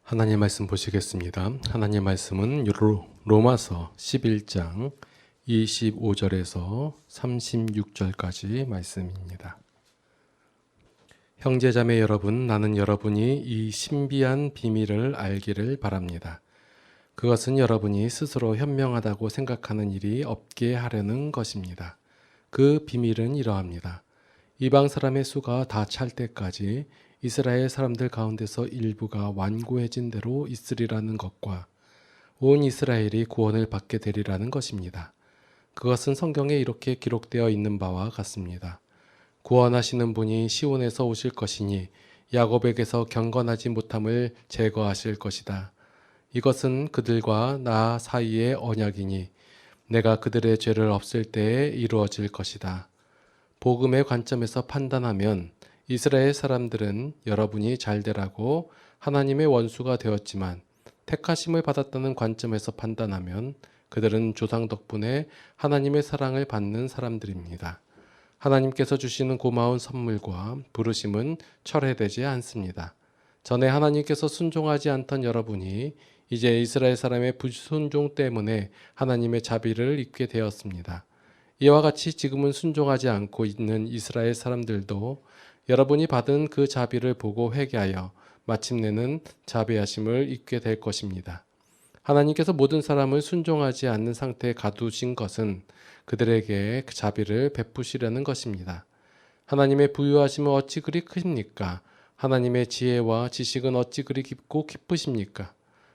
하나님 말씀 보시겠습니다. 하나님 말씀은 로마서 11장 25절에서 36절까지 말씀입니다. 형제자매 여러분, 나는 여러분이 이 신비한 비밀을 알기를 바랍니다. 그것은 여러분이 스스로 현명하다고 생각하는 일이 없게 하려는 것입니다. 그 비밀은 이러합니다. 이방 사람의 수가 다 찰 때까지 이스라엘 사람들 가운데서 일부가 완고해진 대로 있으리라는 것과 온 이스라엘이 구원을 받게 되리라는 것입니다. 그것은 성경에 이렇게 기록되어 있는 바와 같습니다. 구원하시는 분이 시온에서 오실 것이니 야곱에게서 경건하지 못함을 제거하실 것이다. 이것은 그들과 나 사이의 언약이니 내가 그들의 죄를 없앨 때에 이루어질 것이다. 복음의 관점에서 판단하면 이스라엘 사람들은 여러분이 잘되라고 하나님의 원수가 되었지만 택하심을 받았다는 관점에서 판단하면 그들은 조상 덕분에 하나님의 사랑을 받는 사람들입니다. 하나님께서 주시는 고마운 선물과 부르심은 철회되지 않습니다. 전에 하나님께서 순종하지 않던 여러분이 이제 이스라엘 사람의 불순종 때문에 하나님의 자비를 입게 되었습니다. 이와 같이 지금은 순종하지 않고 있는 이스라엘 사람들도 여러분이 받은 그 자비를 보고 회개하여 마침내는 자비하심을 입게 될 것입니다. 하나님께서 모든 사람을 순종하지 않는 상태에 가두신 것은 그들에게 그 자비를 베푸시려는 것입니다. 하나님의 부유하심은 어찌 그리 크십니까? 하나님의 지혜와 지식은 어찌 그리 깊고 기쁘십니까?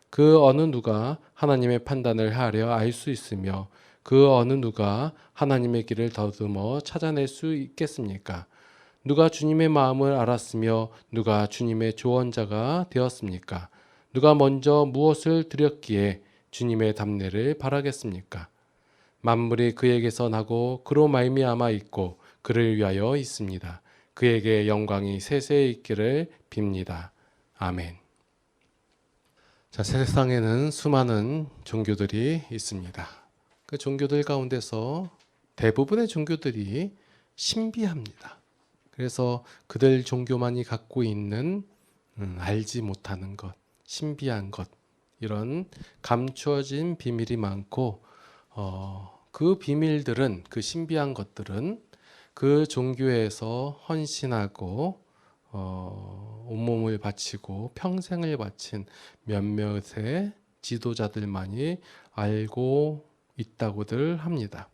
그 어느 누가 하나님의 판단을 하려 알 수 있으며 그 어느 누가 하나님의 길을 더듬어 찾아낼 수 있겠습니까? 누가 주님의 마음을 알았으며 누가 주님의 조언자가 되었습니까? 누가 먼저 무엇을 드렸기에 주님의 답례를 바라겠습니까? 만물이 그에게서 나고 그로 말미암아 있고 그를 위하여 있습니다. 그에게 영광이 세세에 있기를 빕니다. 아멘. 자, 세상에는 수많은 종교들이 있습니다. 그 종교들 가운데서 대부분의 종교들이 신비합니다. 그래서 그들 종교만이 갖고 있는 알지 못하는 것, 신비한 것, 이런 감추어진 비밀이 많고 그 비밀들은, 그 신비한 것들은 그 종교에서 헌신하고 온몸을 바치고 평생을 바친 몇몇의 지도자들만이 알고 있다고들 합니다.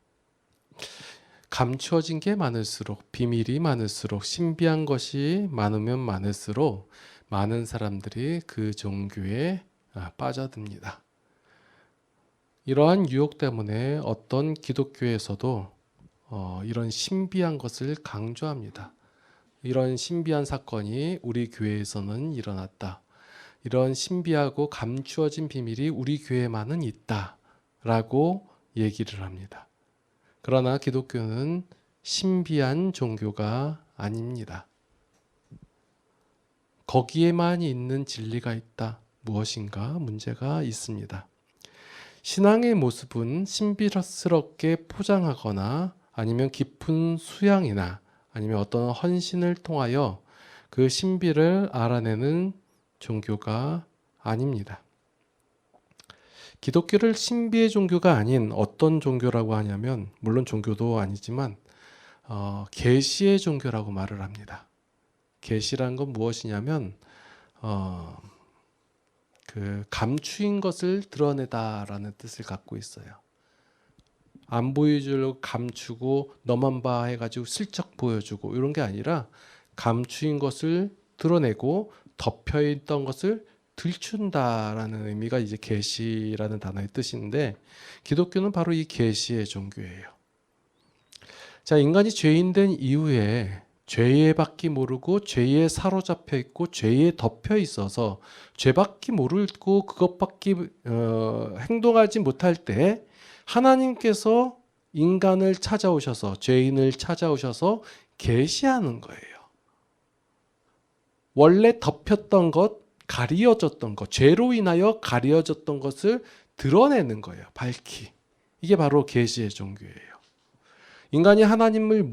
감추어진 게 많을수록, 비밀이 많을수록, 신비한 것이 많으면 많을수록 많은 사람들이 그 종교에 빠져듭니다. 이러한 유혹 때문에 어떤 기독교에서도 이런 신비한 것을 강조합니다. 이런 신비한 사건이 우리 교회에서는 일어났다. 이런 신비하고 감추어진 비밀이 우리 교회만은 있다라고 얘기를 합니다. 그러나 기독교는 신비한 종교가 아닙니다. 거기에만 있는 진리가 있다. 무엇인가 문제가 있습니다. 신앙의 모습은 신비스럽게 포장하거나 아니면 깊은 수양이나 아니면 어떤 헌신을 통하여 그 신비를 알아내는 종교가 아닙니다. 기독교를 신비의 종교가 아닌 어떤 종교라고 하냐면, 물론 종교도 아니지만 계시의 종교라고 말을 합니다. 계시란 건 무엇이냐면 그 감추인 것을 드러내다라는 뜻을 갖고 있어요. 안 보여주려고 감추고 너만 봐 해가지고 슬쩍 보여주고 이런 게 아니라 감추인 것을 드러내고 덮여있던 것을 들춘다라는 의미가 이제 계시라는 단어의 뜻인데, 기독교는 바로 이 계시의 종교예요. 자, 인간이 죄인 된 이후에 죄밖에 모르고 죄에 사로잡혀 있고 죄에 덮여 있어서 죄밖에 모르고 그것밖에 행동하지 못할 때 하나님께서 인간을 찾아오셔서, 죄인을 찾아오셔서 계시하는 거예요. 원래 덮였던 것, 가리어졌던 것, 죄로 인하여 가리어졌던 것을 드러내는 거예요. 밝히. 이게 바로 계시의 종교예요. 인간이 하나님을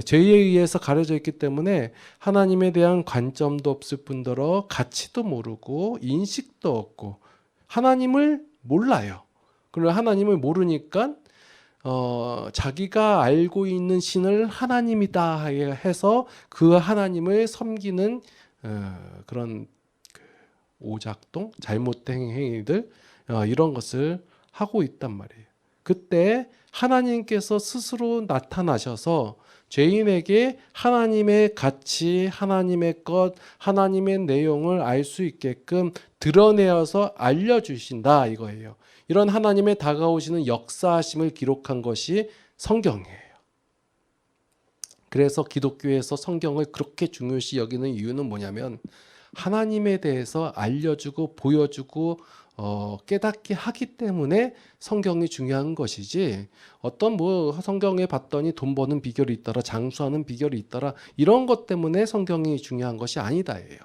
죄에 의해서 가려져 있기 때문에 하나님에 대한 관점도 없을 뿐더러 가치도 모르고 인식도 없고 하나님을 몰라요. 그리고 하나님을 모르니까 자기가 알고 있는 신을 하나님이다 해서 그 하나님을 섬기는 그런 오작동, 잘못된 행위들 이런 것을 하고 있단 말이에요. 그때 하나님께서 스스로 나타나셔서 죄인에게 하나님의 가치, 하나님의 것, 하나님의 내용을 알 수 있게끔 드러내어서 알려주신다 이거예요. 이런 하나님의 다가오시는 역사하심을 기록한 것이 성경이에요. 그래서 기독교에서 성경을 그렇게 중요시 여기는 이유는 뭐냐면 하나님에 대해서 알려주고 보여주고 깨닫게 하기 때문에 성경이 중요한 것이지, 어떤 성경에 봤더니 돈 버는 비결이 있더라, 장수하는 비결이 있더라, 이런 것 때문에 성경이 중요한 것이 아니다예요.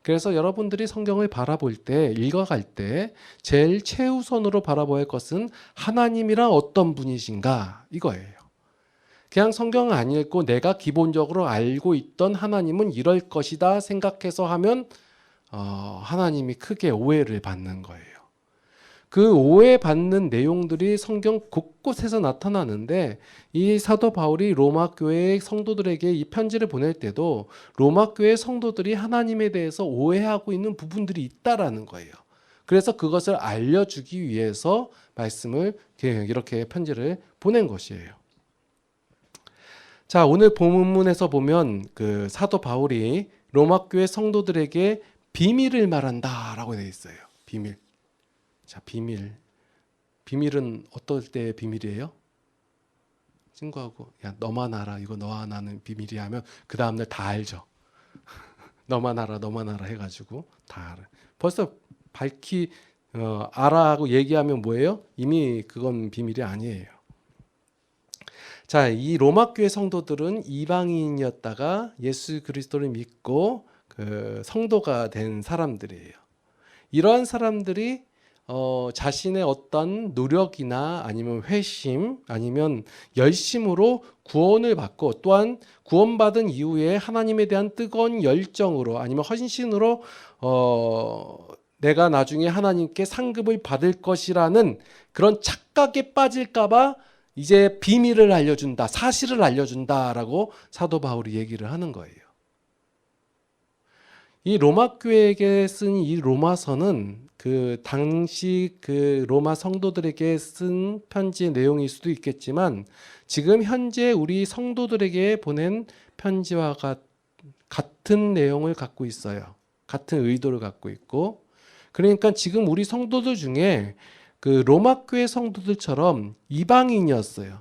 그래서 여러분들이 성경을 바라볼 때, 읽어갈 때 제일 최우선으로 바라봐야 할 것은 하나님이란 어떤 분이신가 이거예요. 그냥 성경을 안 읽고 내가 기본적으로 알고 있던 하나님은 이럴 것이다 생각해서 하면 하나님이 크게 오해를 받는 거예요. 그 오해받는 내용들이 성경 곳곳에서 나타나는데, 이 사도 바울이 로마 교회 성도들에게 이 편지를 보낼 때도 로마 교회 성도들이 하나님에 대해서 오해하고 있는 부분들이 있다라는 거예요. 그래서 그것을 알려주기 위해서 말씀을 이렇게 편지를 보낸 것이에요. 자, 오늘 본문에서 보면 그 사도 바울이 로마 교회 성도들에게 비밀을 말한다라고 되어 있어요. 비밀. 자, 비밀은 어떨 때 비밀이에요? 친구하고 야 너만 알아, 이거 너와 나는 비밀이야 하면 그 다음날 다 알죠. 너만 알아 해가지고 다 알아. 벌써 알아 하고 얘기하면 뭐예요? 이미 그건 비밀이 아니에요. 자, 이 로마 교회 성도들은 이방인이었다가 예수 그리스도를 믿고 그 성도가 된 사람들이에요. 이러한 사람들이 자신의 어떤 노력이나 아니면 회심 아니면 열심으로 구원을 받고, 또한 구원받은 이후에 하나님에 대한 뜨거운 열정으로 아니면 헌신으로 내가 나중에 하나님께 상급을 받을 것이라는 그런 착각에 빠질까봐 이제 비밀을 알려준다, 사실을 알려준다라고 사도 바울이 얘기를 하는 거예요. 이 로마 교회에게 쓴 이 로마서는 그 당시 그 로마 성도들에게 쓴 편지의 내용일 수도 있겠지만, 지금 현재 우리 성도들에게 보낸 편지와 같은 내용을 갖고 있어요. 같은 의도를 갖고 있고, 그러니까 지금 우리 성도들 중에 그 로마 교회 성도들처럼 이방인이었어요.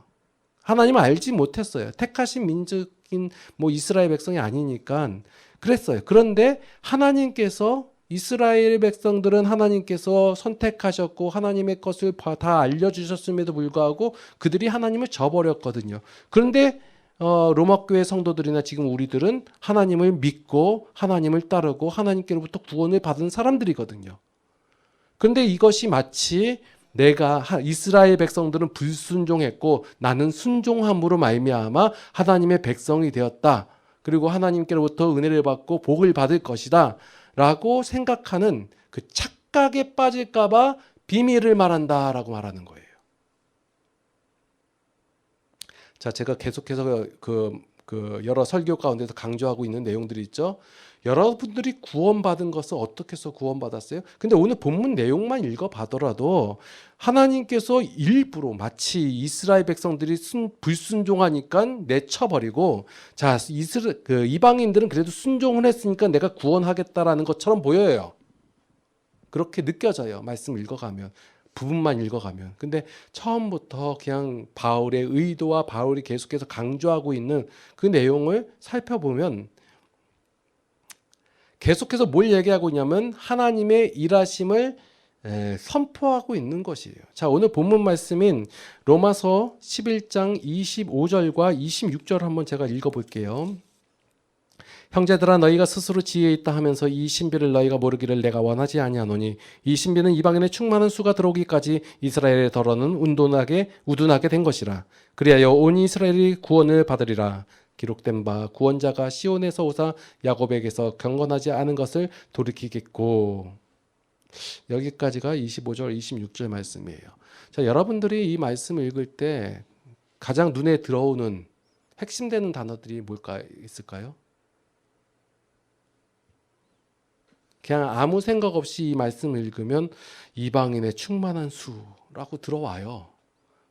하나님을 알지 못했어요. 택하신 민족인 이스라엘 백성이 아니니까 그랬어요. 그런데 하나님께서, 이스라엘 백성들은 하나님께서 선택하셨고 하나님의 것을 다 알려주셨음에도 불구하고 그들이 하나님을 저버렸거든요. 그런데 로마 교회 성도들이나 지금 우리들은 하나님을 믿고 하나님을 따르고 하나님께로부터 구원을 받은 사람들이거든요. 그런데 이것이 마치 내가 이스라엘 백성들은 불순종했고 나는 순종함으로 말미암아 하나님의 백성이 되었다, 그리고 하나님께로부터 은혜를 받고 복을 받을 것이다 라고 생각하는 그 착각에 빠질까봐 비밀을 말한다라고 말하는 거예요. 자, 제가 계속해서 여러 설교 가운데서 강조하고 있는 내용들이 있죠. 여러분들이 구원받은 것을 어떻게 해서 구원받았어요? 근데 오늘 본문 내용만 읽어봐더라도 하나님께서 일부러 마치 이스라엘 백성들이 불순종하니까 내쳐버리고, 자, 이방인들은 그래도 순종을 했으니까 내가 구원하겠다라는 것처럼 보여요. 그렇게 느껴져요. 말씀 읽어가면, 부분만 읽어가면. 근데 처음부터 그냥 바울의 의도와 바울이 계속해서 강조하고 있는 그 내용을 살펴보면 계속해서 뭘 얘기하고 있냐면 하나님의 일하심을 선포하고 있는 것이에요. 자, 오늘 본문 말씀인 로마서 11장 25절과 26절 한번 제가 읽어볼게요. 형제들아 너희가 스스로 지혜에 있다 하면서 이 신비를 너희가 모르기를 내가 원하지 아니하노니 이 신비는 이방인의 충만한 수가 들어오기까지 이스라엘의 더러는 우둔하게 된 것이라. 그리하여 온 이스라엘이 구원을 받으리라. 기록된 바 구원자가 시온에서 오사 야곱에게서 경건하지 않은 것을 돌이키겠고. 여기까지가 25절 26절 말씀이에요. 자, 여러분들이 이 말씀을 읽을 때 가장 눈에 들어오는 핵심되는 단어들이 뭘까 있을까요? 그냥 아무 생각 없이 이 말씀을 읽으면 이방인의 충만한 수라고 들어와요.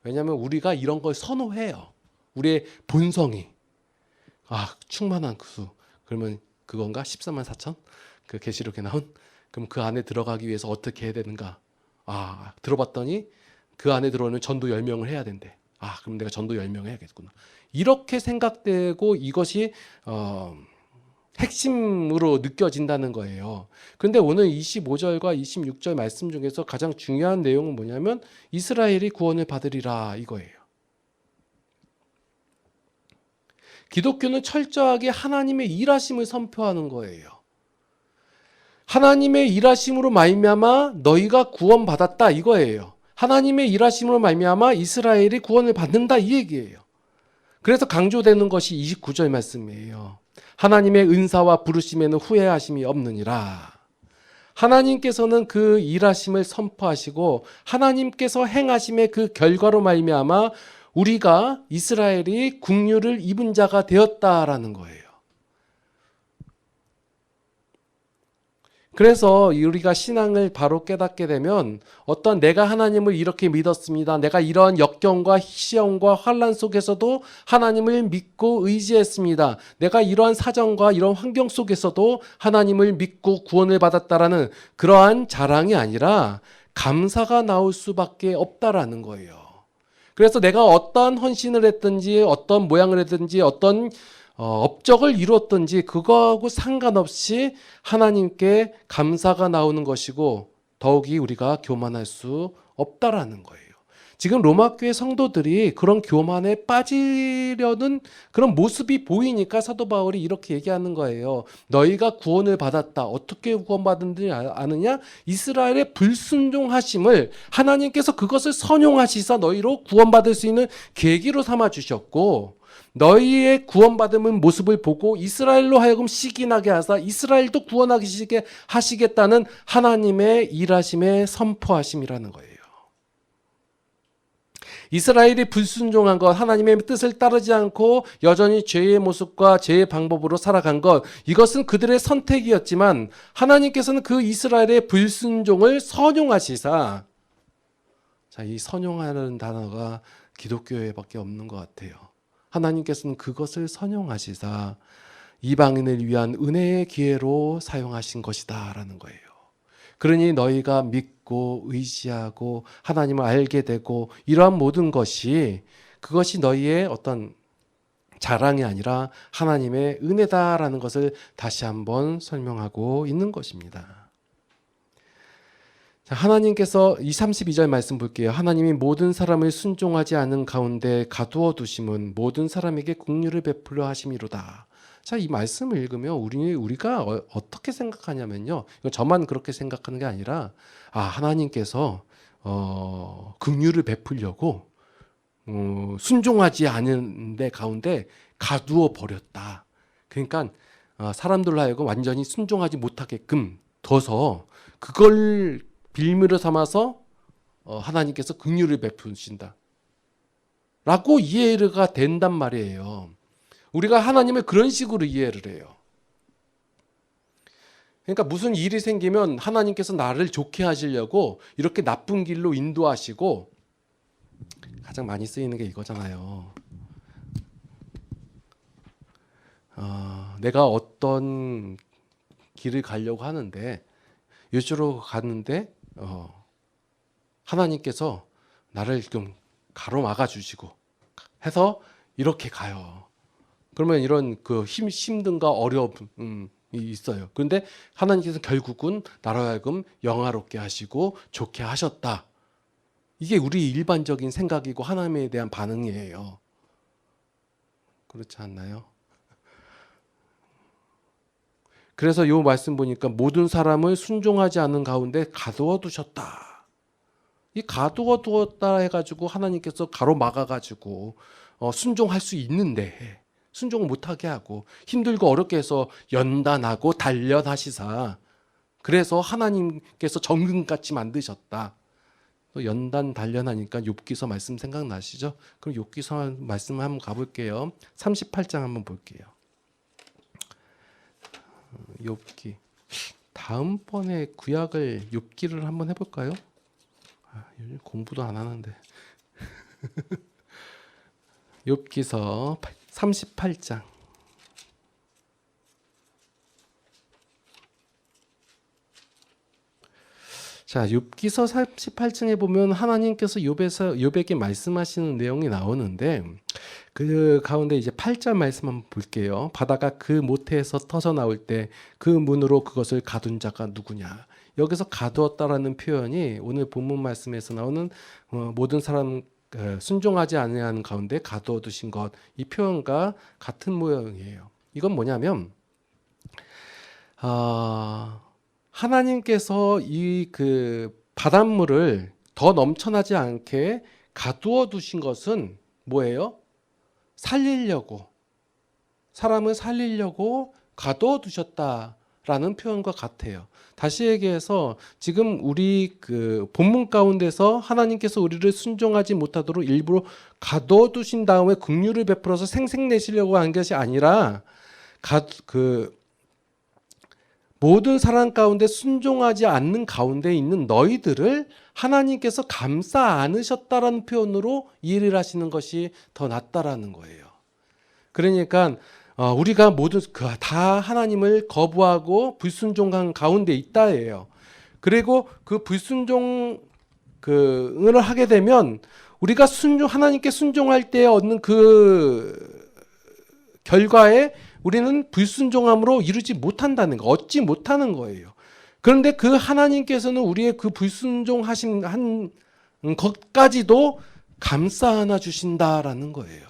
왜냐하면 우리가 이런 걸 선호해요. 우리의 본성이 충만한 그 수. 그러면 그건가? 14만 4천? 그 계시록에 나온? 그럼 그 안에 들어가기 위해서 어떻게 해야 되는가? 들어봤더니 그 안에 들어오면 전도 10명을 해야 된대. 그럼 내가 전도 10명 해야겠구나. 이렇게 생각되고 이것이 핵심으로 느껴진다는 거예요. 그런데 오늘 25절과 26절 말씀 중에서 가장 중요한 내용은 뭐냐면 이스라엘이 구원을 받으리라 이거예요. 기독교는 철저하게 하나님의 일하심을 선포하는 거예요. 하나님의 일하심으로 말미암아 너희가 구원받았다 이거예요. 하나님의 일하심으로 말미암아 이스라엘이 구원을 받는다 이 얘기예요. 그래서 강조되는 것이 29절 말씀이에요. 하나님의 은사와 부르심에는 후회하심이 없느니라. 하나님께서는 그 일하심을 선포하시고 하나님께서 행하심의 그 결과로 말미암아 우리가 이스라엘이 국류를 입은 자가 되었다라는 거예요. 그래서 우리가 신앙을 바로 깨닫게 되면 어떤 내가 하나님을 이렇게 믿었습니다. 내가 이러한 역경과 시험과 환난 속에서도 하나님을 믿고 의지했습니다. 내가 이러한 사정과 이런 환경 속에서도 하나님을 믿고 구원을 받았다라는 그러한 자랑이 아니라 감사가 나올 수밖에 없다라는 거예요. 그래서 내가 어떠한 헌신을 했든지 어떤 모양을 했든지 어떤 업적을 이루었든지 그거하고 상관없이 하나님께 감사가 나오는 것이고 더욱이 우리가 교만할 수 없다라는 거예요. 지금 로마교회 성도들이 그런 교만에 빠지려는 그런 모습이 보이니까 사도 바울이 이렇게 얘기하는 거예요. 너희가 구원을 받았다. 어떻게 구원받은지 아느냐? 이스라엘의 불순종하심을 하나님께서 그것을 선용하시사 너희로 구원받을 수 있는 계기로 삼아 주셨고 너희의 구원받은 모습을 보고 이스라엘로 하여금 시기나게 하사 이스라엘도 구원하게 하시겠다는 하나님의 일하심의 선포하심이라는 거예요. 이스라엘이 불순종한 것, 하나님의 뜻을 따르지 않고 여전히 죄의 모습과 죄의 방법으로 살아간 것, 이것은 그들의 선택이었지만 하나님께서는 그 이스라엘의 불순종을 선용하시사, 이 선용하는 단어가 기독교에밖에 없는 것 같아요. 하나님께서는 그것을 선용하시사 이방인을 위한 은혜의 기회로 사용하신 것이다 라는 거예요. 그러니 너희가 믿고 의지하고 하나님을 알게 되고 이러한 모든 것이 그것이 너희의 어떤 자랑이 아니라 하나님의 은혜다라는 것을 다시 한번 설명하고 있는 것입니다. 하나님께서 이 32절 말씀 볼게요. 하나님이 모든 사람을 순종하지 않은 가운데 가두어 두심은 모든 사람에게 긍휼을 베풀려 하심이로다. 자, 이 말씀을 읽으면 우리가 어떻게 생각하냐면요. 이거 저만 그렇게 생각하는 게 아니라 하나님께서 긍휼을 베풀려고 순종하지 않은 데 가운데 가두어 버렸다. 그러니까 사람들로 하여금 완전히 순종하지 못하게끔 둬서 그걸 빌미로 삼아서 하나님께서 긍휼을 베푸신다 라고 이해가 된단 말이에요. 우리가 하나님을 그런 식으로 이해를 해요. 그러니까 무슨 일이 생기면 하나님께서 나를 좋게 하시려고 이렇게 나쁜 길로 인도하시고, 가장 많이 쓰이는 게 이거잖아요. 내가 어떤 길을 가려고 하는데 이쪽으로 갔는데 하나님께서 나를 좀 가로막아 주시고 해서 이렇게 가요. 그러면 이런 그 힘든가 어려움이 있어요. 그런데 하나님께서 결국은 나로 하여금 영화롭게 하시고 좋게 하셨다. 이게 우리 일반적인 생각이고 하나님에 대한 반응이에요. 그렇지 않나요? 그래서 요 말씀 보니까 모든 사람을 순종하지 않는 가운데 가두어 두셨다. 이 가두어 두었다 해가지고 하나님께서 가로막아 가지고 순종할 수 있는데 순종을 못하게 하고 힘들고 어렵게 해서 연단하고 단련하시사, 그래서 하나님께서 정금같이 만드셨다. 또 연단 단련하니까 욥기서 말씀 생각나시죠? 그럼 욥기서 말씀 한번 가볼게요. 38장 한번 볼게요. 욥기. 다음번에 구약을 욥기를 한번 해볼까요? 요즘 공부도 안 하는데. 욥기서 38장. 자, 욥기서 38장에 보면 하나님께서 욥에게 말씀하시는 내용이 나오는데, 그 가운데 이제 8절 말씀 한번 볼게요. 바다가 그 모태에서 터져 나올 때 그 문으로 그것을 가둔 자가 누구냐. 여기서 가두었다라는 표현이 오늘 본문 말씀에서 나오는 모든 사람 순종하지 아니하는 가운데 가두어 두신 것, 이 표현과 같은 모양이에요. 이건 뭐냐면 하나님께서 이 그 바닷물을 더 넘쳐나지 않게 가두어 두신 것은 뭐예요? 살리려고, 사람을 살리려고 가두어 두셨다라는 표현과 같아요. 다시 얘기해서 지금 우리 그 본문 가운데서 하나님께서 우리를 순종하지 못하도록 일부러 가두어 두신 다음에 긍휼을 베풀어서 생색내시려고 한 것이 아니라 모든 사람 가운데 순종하지 않는 가운데 있는 너희들을 하나님께서 감싸 안으셨다라는 표현으로 이해를 하시는 것이 더 낫다라는 거예요. 그러니까 우리가 모두 다 하나님을 거부하고 불순종한 가운데 있다예요. 그리고 그 불순종을 하게 되면 우리가 하나님께 순종할 때 얻는 그 결과에 우리는 불순종함으로 이루지 못한다는 거, 얻지 못하는 거예요. 그런데 그 하나님께서는 우리의 그 불순종하신 한 것까지도 감싸 안아 주신다라는 거예요.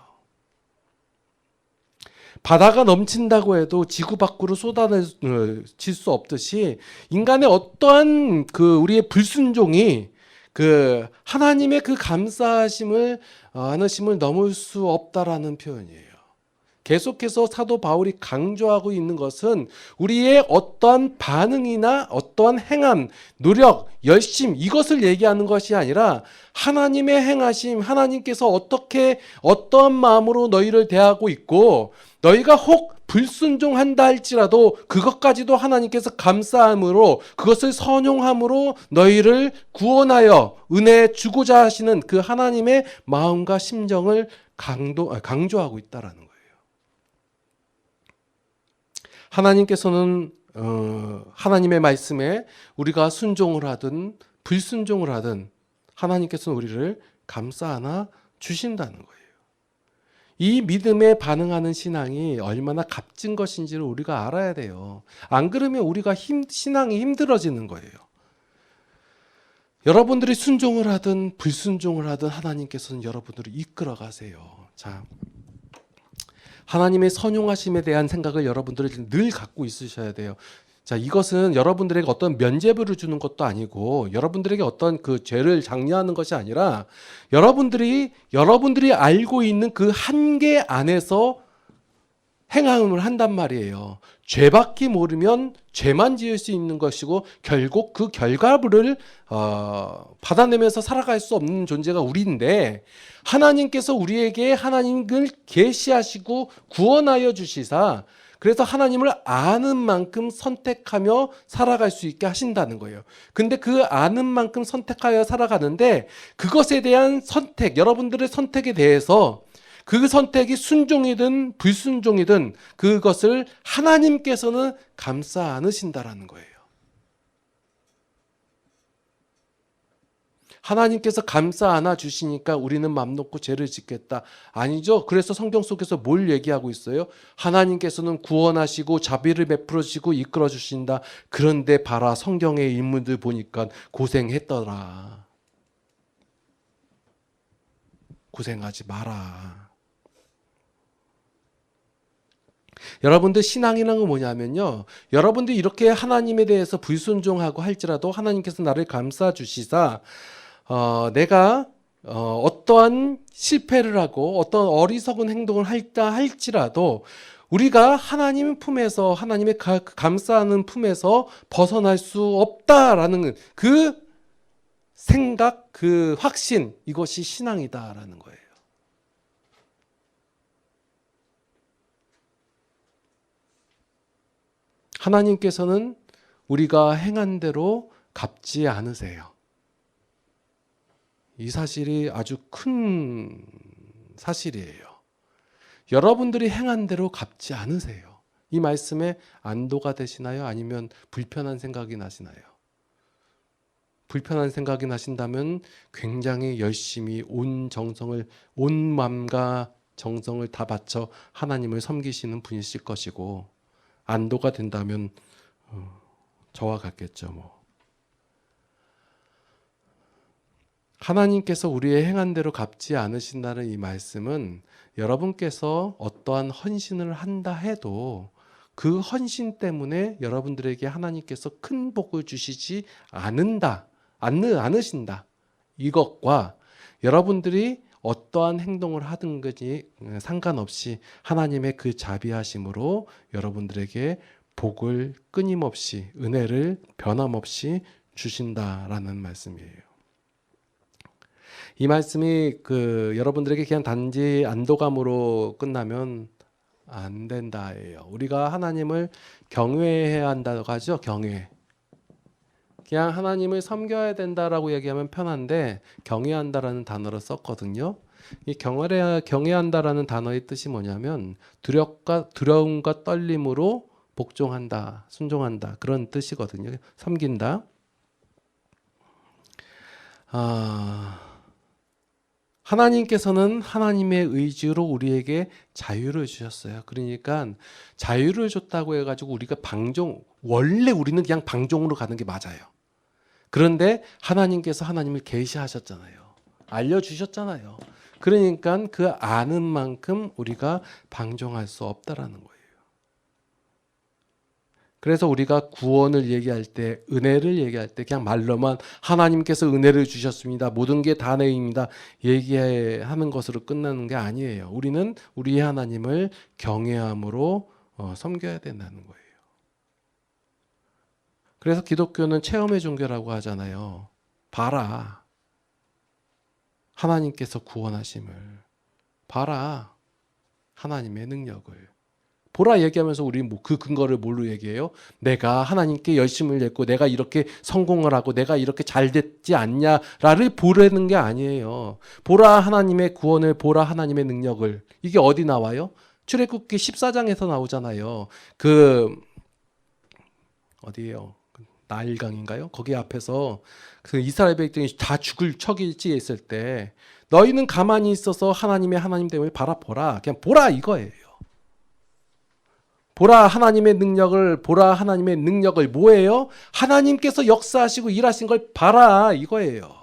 바다가 넘친다고 해도 지구 밖으로 쏟아질 수 없듯이 인간의 어떠한 그 우리의 불순종이 그 하나님의 그 감싸심을 안으심을 넘을 수 없다라는 표현이에요. 계속해서 사도 바울이 강조하고 있는 것은 우리의 어떠한 반응이나 어떠한 행함, 노력, 열심, 이것을 얘기하는 것이 아니라 하나님의 행하심, 하나님께서 어떠한 마음으로 너희를 대하고 있고 너희가 혹 불순종한다 할지라도 그것까지도 하나님께서 감사함으로, 그것을 선용함으로 너희를 구원하여 은혜 주고자 하시는 그 하나님의 마음과 심정을 강조하고 있다라는 거예요. 하나님께서는 하나님의 말씀에 우리가 순종을 하든 불순종을 하든 하나님께서는 우리를 감싸 안아 주신다는 거예요. 이 믿음에 반응하는 신앙이 얼마나 값진 것인지를 우리가 알아야 돼요. 안 그러면 우리가 신앙이 힘들어지는 거예요. 여러분들이 순종을 하든 불순종을 하든 하나님께서는 여러분들을 이끌어 가세요. 자, 하나님의 선용하심에 대한 생각을 여러분들이 늘 갖고 있으셔야 돼요. 자, 이것은 여러분들에게 어떤 면죄부를 주는 것도 아니고 여러분들에게 어떤 그 죄를 장려하는 것이 아니라 여러분들이 알고 있는 그 한계 안에서 행함을 한단 말이에요. 죄밖에 모르면 죄만 지을 수 있는 것이고 결국 그 결과물을 받아내면서 살아갈 수 없는 존재가 우리인데, 하나님께서 우리에게 하나님을 계시하시고 구원하여 주시사 그래서 하나님을 아는 만큼 선택하며 살아갈 수 있게 하신다는 거예요. 근데 그 아는 만큼 선택하여 살아가는데 그것에 대한 선택, 여러분들의 선택에 대해서 그 선택이 순종이든 불순종이든 그것을 하나님께서는 감싸 안으신다라는 거예요. 하나님께서 감싸 안아 주시니까 우리는 맘 놓고 죄를 짓겠다. 아니죠. 그래서 성경 속에서 뭘 얘기하고 있어요? 하나님께서는 구원하시고 자비를 베풀어 주시고 이끌어 주신다. 그런데 봐라, 성경의 인물들 보니까 고생했더라. 고생하지 마라. 여러분들 신앙이라는 건 뭐냐면요. 여러분들이 이렇게 하나님에 대해서 불순종하고 할지라도 하나님께서 나를 감싸 주시사 내가 어떠한 실패를 하고 어떤 어리석은 행동을 할다 할지라도 우리가 하나님 품에서 하나님의 감싸는 품에서 벗어날 수 없다라는 그 생각, 그 확신, 이것이 신앙이다라는 거예요. 하나님께서는 우리가 행한 대로 갚지 않으세요. 이 사실이 아주 큰 사실이에요. 여러분들이 행한 대로 갚지 않으세요. 이 말씀에 안도가 되시나요? 아니면 불편한 생각이 나시나요? 불편한 생각이 나신다면 굉장히 열심히 온 마음과 정성을 다 바쳐 하나님을 섬기시는 분이실 것이고, 안도가 된다면 저와 같겠죠. 하나님께서 우리의 행한 대로 갚지 않으신다는 이 말씀은 여러분께서 어떠한 헌신을 한다 해도 그 헌신 때문에 여러분들에게 하나님께서 큰 복을 주시지 않으신다. 이것과 여러분들이 어떠한 행동을 하든 것이 상관없이 하나님의 그 자비하심으로 여러분들에게 복을 끊임없이, 은혜를 변함없이 주신다라는 말씀이에요. 이 말씀이 여러분들에게 그냥 단지 안도감으로 끝나면 안 된다예요. 우리가 하나님을 경외해야 한다고 하죠. 경외. 그냥 하나님을 섬겨야 된다라고 얘기하면 편한데 경외한다라는 단어를 썼거든요. 이 경외한다라는 단어의 뜻이 뭐냐면 두려움과 떨림으로 복종한다, 순종한다, 그런 뜻이거든요. 섬긴다. 하나님께서는 하나님의 의지로 우리에게 자유를 주셨어요. 그러니까 자유를 줬다고 해가지고 우리가 원래 우리는 그냥 방종으로 가는 게 맞아요. 그런데 하나님께서 하나님을 계시하셨잖아요. 알려주셨잖아요. 그러니까 그 아는 만큼 우리가 방종할 수 없다라는 거예요. 그래서 우리가 구원을 얘기할 때, 은혜를 얘기할 때 그냥 말로만 하나님께서 은혜를 주셨습니다, 모든 게 다 내입니다 얘기하는 것으로 끝나는 게 아니에요. 우리는 우리 하나님을 경외함으로 섬겨야 된다는 거예요. 그래서 기독교는 체험의 종교라고 하잖아요. 봐라, 하나님께서 구원하심을. 봐라, 하나님의 능력을. 보라 얘기하면서 우리 그 근거를 뭘로 얘기해요? 내가 하나님께 열심을 냈고 내가 이렇게 성공을 하고 내가 이렇게 잘 됐지 않냐를 보라는 게 아니에요. 보라 하나님의 구원을, 보라 하나님의 능력을. 이게 어디 나와요? 출애굽기 14장에서 나오잖아요. 어디예요? 나일강인가요? 거기 앞에서 그 이스라엘 백성이 다 죽을 척일지에 있을 때 너희는 가만히 있어서 하나님의 하나님됨을 바라보라. 그냥 보라 이거예요. 보라 하나님의 능력을 뭐예요? 하나님께서 역사하시고 일하신 걸 봐라 이거예요.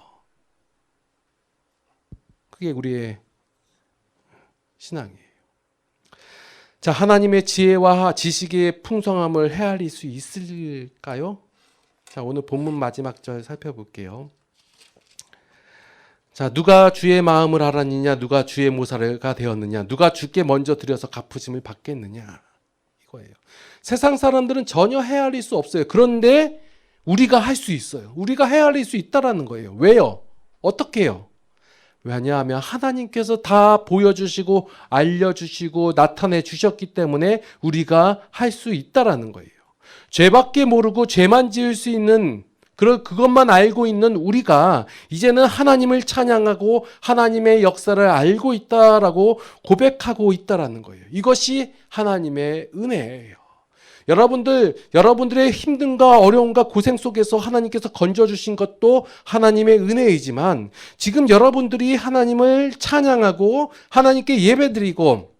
그게 우리의 신앙이에요. 자, 하나님의 지혜와 지식의 풍성함을 헤아릴 수 있을까요? 자, 오늘 본문 마지막 절 살펴볼게요. 자, 누가 주의 마음을 알았느냐? 누가 주의 모사가 되었느냐? 누가 주께 먼저 드려서 갚으심을 받겠느냐? 이거예요. 세상 사람들은 전혀 헤아릴 수 없어요. 그런데 우리가 할 수 있어요. 우리가 헤아릴 수 있다라는 거예요. 왜요? 어떻게 해요? 왜냐하면 하나님께서 다 보여주시고 알려주시고 나타내 주셨기 때문에 우리가 할 수 있다라는 거예요. 죄밖에 모르고 죄만 지을 수 있는, 그것만 알고 있는 우리가 이제는 하나님을 찬양하고 하나님의 역사를 알고 있다라고 고백하고 있다라는 거예요. 이것이 하나님의 은혜예요. 여러분들의 힘듦과 어려움과 고생 속에서 하나님께서 건져주신 것도 하나님의 은혜이지만, 지금 여러분들이 하나님을 찬양하고 하나님께 예배드리고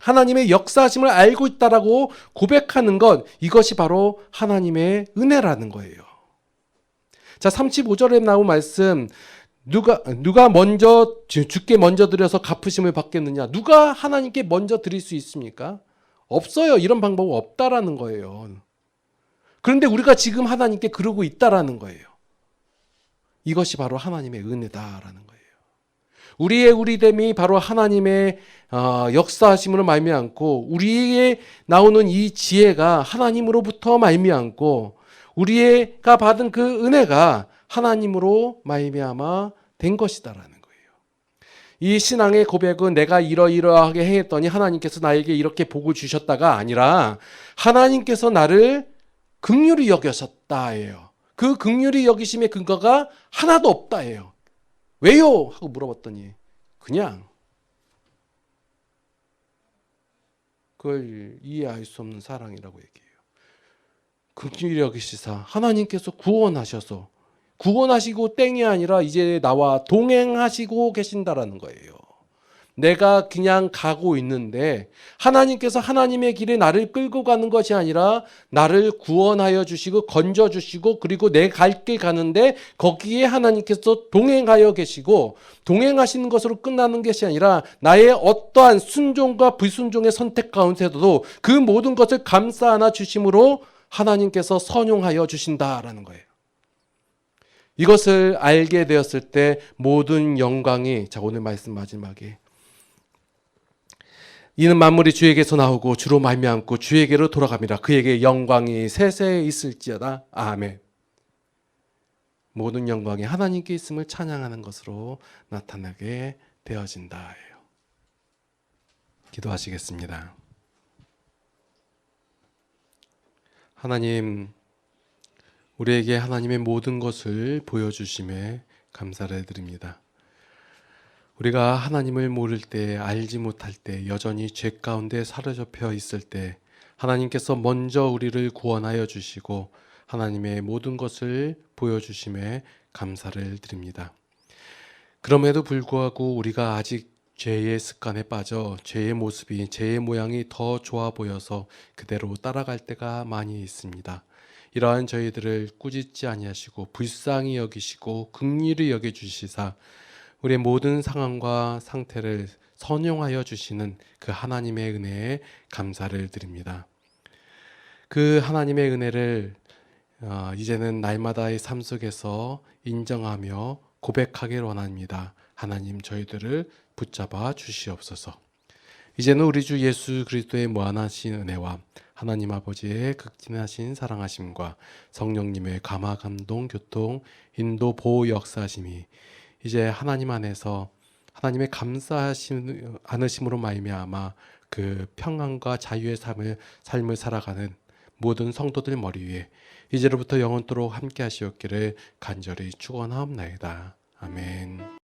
하나님의 역사하심을 알고 있다라고 고백하는 것, 이것이 바로 하나님의 은혜라는 거예요. 자, 35절에 나온 말씀, 누가 먼저 주께 먼저 드려서 갚으심을 받겠느냐? 누가 하나님께 먼저 드릴 수 있습니까? 없어요. 이런 방법 없다라는 거예요. 그런데 우리가 지금 하나님께 그러고 있다라는 거예요. 이것이 바로 하나님의 은혜다라는 거예요. 우리의 우리됨이 바로 하나님의 역사하심으로 말미암고 우리의 나오는 이 지혜가 하나님으로부터 말미암고 우리가 받은 그 은혜가 하나님으로 말미암아 된 것이다라는 거예요. 이 신앙의 고백은 내가 이러이러하게 했더니 하나님께서 나에게 이렇게 복을 주셨다가 아니라 하나님께서 나를 긍휼히 여기셨다예요. 그 긍휼히 여기심의 근거가 하나도 없다예요. 왜요? 하고 물어봤더니 그냥 그걸 이해할 수 없는 사랑이라고 얘기해요. 긍휼히 여기시사 하나님께서 구원하셔서 구원하시고 땡이 아니라 이제 나와 동행하시고 계신다라는 거예요. 내가 그냥 가고 있는데 하나님께서 하나님의 길에 나를 끌고 가는 것이 아니라 나를 구원하여 주시고 건져 주시고 그리고 내 갈 길 가는데 거기에 하나님께서 동행하여 계시고 동행하시는 것으로 끝나는 것이 아니라 나의 어떠한 순종과 불순종의 선택 가운데서도 그 모든 것을 감싸 안아 주심으로 하나님께서 선용하여 주신다라는 거예요. 이것을 알게 되었을 때 모든 영광이, 자 오늘 말씀 마지막에 이는 만물이 주에게서 나오고 주로 말미암고 주에게로 돌아갑니다. 그에게 영광이 세세에 있을지어다. 아멘. 모든 영광이 하나님께 있음을 찬양하는 것으로 나타나게 되어진다. 기도하시겠습니다. 하나님, 우리에게 하나님의 모든 것을 보여주심에 감사를 드립니다. 우리가 하나님을 모를 때, 알지 못할 때, 여전히 죄 가운데 사로잡혀 있을 때 하나님께서 먼저 우리를 구원하여 주시고 하나님의 모든 것을 보여주심에 감사를 드립니다. 그럼에도 불구하고 우리가 아직 죄의 습관에 빠져 죄의 모습이, 죄의 모양이 더 좋아 보여서 그대로 따라갈 때가 많이 있습니다. 이러한 저희들을 꾸짖지 아니하시고 불쌍히 여기시고 긍휼히 여겨주시사 우리의 모든 상황과 상태를 선용하여 주시는 그 하나님의 은혜에 감사를 드립니다. 그 하나님의 은혜를 이제는 날마다의 삶 속에서 인정하며 고백하길 원합니다. 하나님, 저희들을 붙잡아 주시옵소서. 이제는 우리 주 예수 그리스도의 무한하신 은혜와 하나님 아버지의 극진하신 사랑하심과 성령님의 감화 감동 교통 인도 보호 역사하심이 이제 하나님 안에서 하나님의 감사하신 않으심으로 말미암아 그 평안과 자유의 삶을 살아가는 모든 성도들 머리 위에 이제로부터 영원토록 함께 하시옵기를 간절히 축원하옵나이다. 아멘.